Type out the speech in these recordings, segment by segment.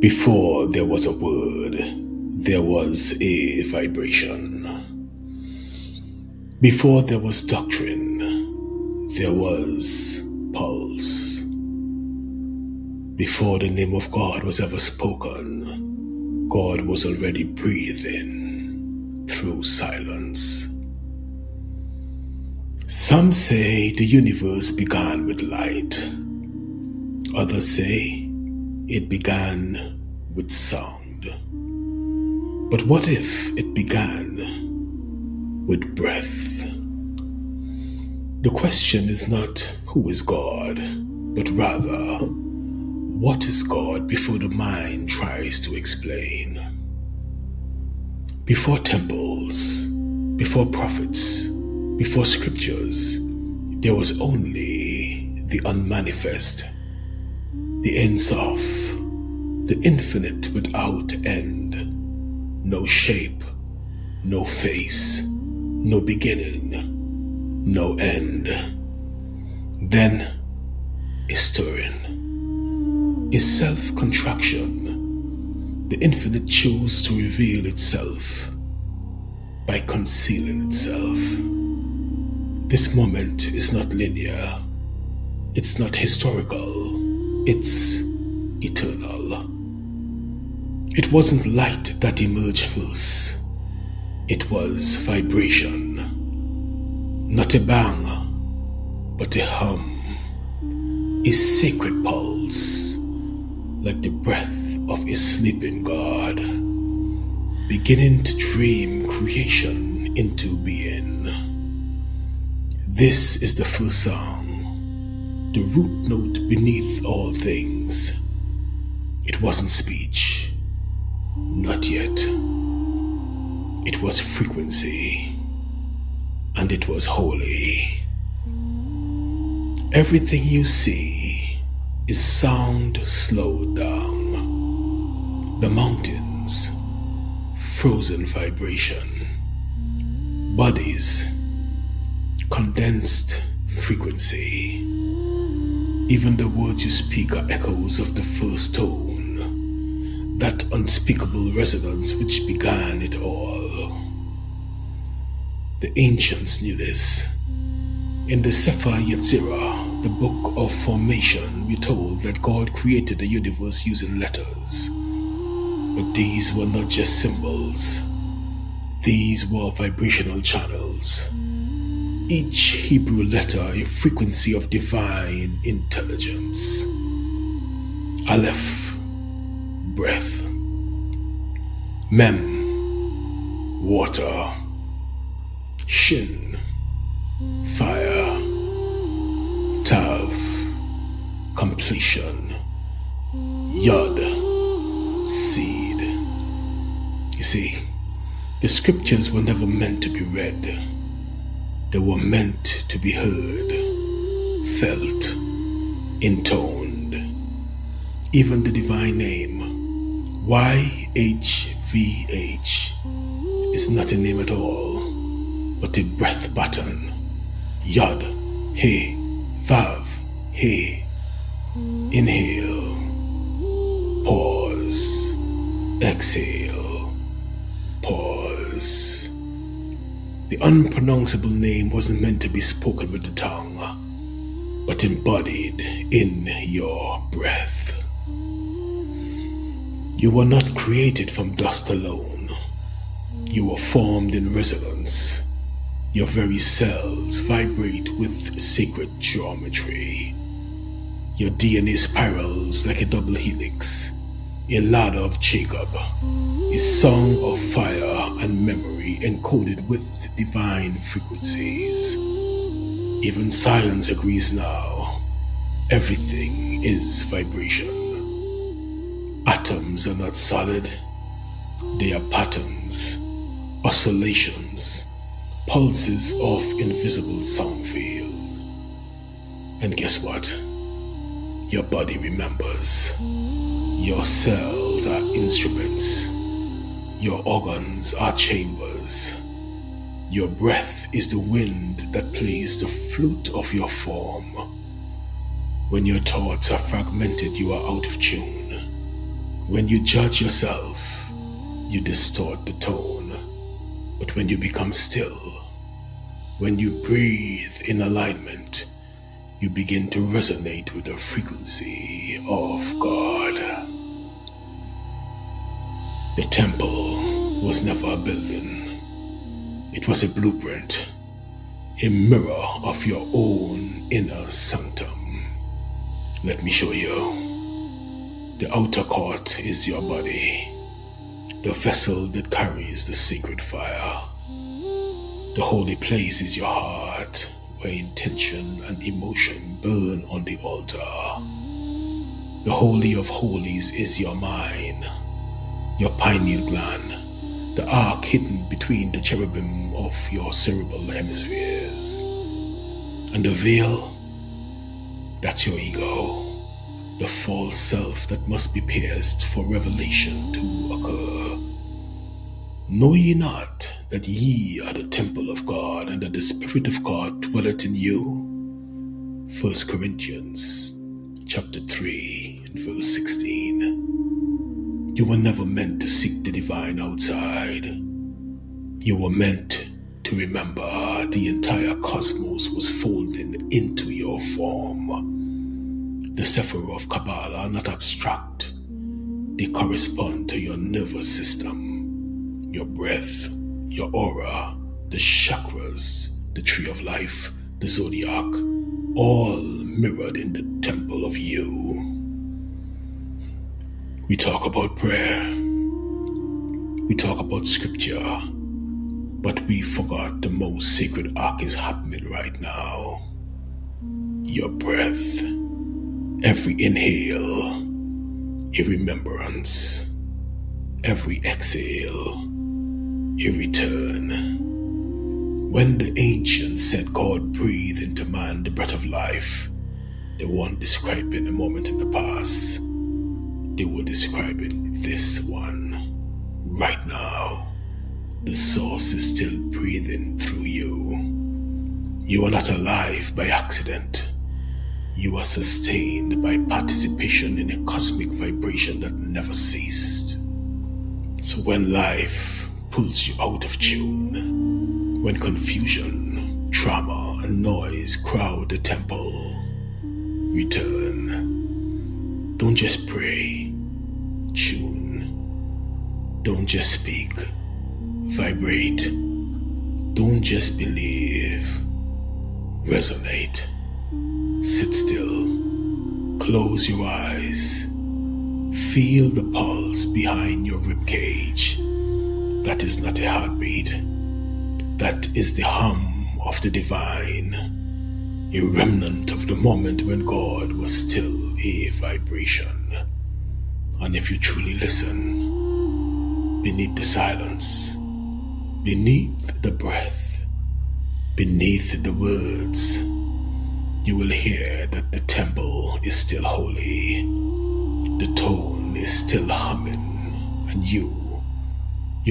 Before there was a word, there was a vibration. Before there was doctrine, there was pulse. Before the name of God was ever spoken, God was already breathing through silence. Some say the universe began with light. Others say it began with sound. But what if it began with breath? The question is not who is God, but rather, what is God before the mind tries to explain? Before temples, before prophets, before scriptures, there was only the unmanifest, the Ein Sof, the infinite without end. No shape, no face, no beginning, no end. Then is stirring, is self-contraction. The infinite chose to reveal itself by concealing itself. This moment is not linear, it's not historical, it's eternal. It wasn't light that emerged first, it was vibration. Not a bang, but a hum, a sacred pulse, like the breath of a sleeping God, beginning to dream creation into being. This is the first song, the root note beneath all things. It wasn't speech, not yet. It was frequency, and it was holy. Everything you see is sound slowed down. The mountains, frozen vibration. Bodies, condensed frequency. Even the words you speak are echoes of the first tone, that unspeakable resonance which began it all. The ancients knew this. In the Sefer Yetzirah, the book of formation, we're told that God created the universe using letters. But these were not just symbols. These were vibrational channels. Each Hebrew letter a frequency of divine intelligence. Aleph, breath. Mem, water. Shin, fire. Tav, completion. Yod, seed. You see, the scriptures were never meant to be read. They were meant to be heard, felt, intoned. Even the divine name, YHVH, is not a name at all, but a breath pattern. Yod, He, Vav, He. Inhale, pause, exhale, pause. The unpronounceable name wasn't meant to be spoken with the tongue, but embodied in your breath. You were not created from dust alone. You were formed in resonance. Your very cells vibrate with sacred geometry. Your DNA spirals like a double helix, a ladder of Jacob, a song of fire and memory encoded with divine frequencies. Even science agrees now, everything is vibration. Atoms are not solid, they are patterns, oscillations, pulses of invisible sound field. And guess what? Your body remembers. Your cells are instruments. Your organs are chambers. Your breath is the wind that plays the flute of your form. When your thoughts are fragmented, you are out of tune. When you judge yourself, you distort the tone. But when you become still, when you breathe in alignment, you begin to resonate with the frequency of God. The temple was never a building. It was a blueprint, a mirror of your own inner sanctum. Let me show you. The outer court is your body, the vessel that carries the sacred fire. The holy place is your heart, where intention and emotion burn on the altar. The Holy of Holies is your mind, your pineal gland, the ark hidden between the cherubim of your cerebral hemispheres. And the veil, that's your ego, the false self that must be pierced for revelation to occur. Know ye not that ye are the temple of God, and that the Spirit of God dwelleth in you? 1 Corinthians chapter 3 and verse 16. You were never meant to seek the divine outside. You were meant to remember the entire cosmos was folding into your form. The Sephir of Kabbalah are not abstract. They correspond to your nervous system, your breath, your aura, the chakras, the tree of life, the zodiac, all mirrored in the temple of you. We talk about prayer, we talk about scripture, but we forgot the most sacred act is happening right now. Your breath, every inhale, a remembrance, every exhale, a return. When the ancients said God breathed into man the breath of life, they weren't describing a moment in the past. They were describing this one. Right now, the source is still breathing through you. You are not alive by accident. You are sustained by participation in a cosmic vibration that never ceased. So when life pulls you out of tune, when confusion, trauma, and noise crowd the temple, return. Don't just pray, tune. Don't just speak, vibrate. Don't just believe, resonate. Sit still, close your eyes, feel the pulse behind your ribcage. That is not a heartbeat, that is the hum of the divine, a remnant of the moment when God was still a vibration. And if you truly listen, beneath the silence, beneath the breath, beneath the words, you will hear that the temple is still holy, the tone is still humming, and you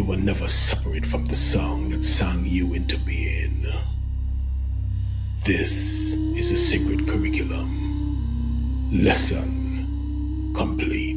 were never separate from the song that sang you into being. This is a sacred curriculum. Lesson complete.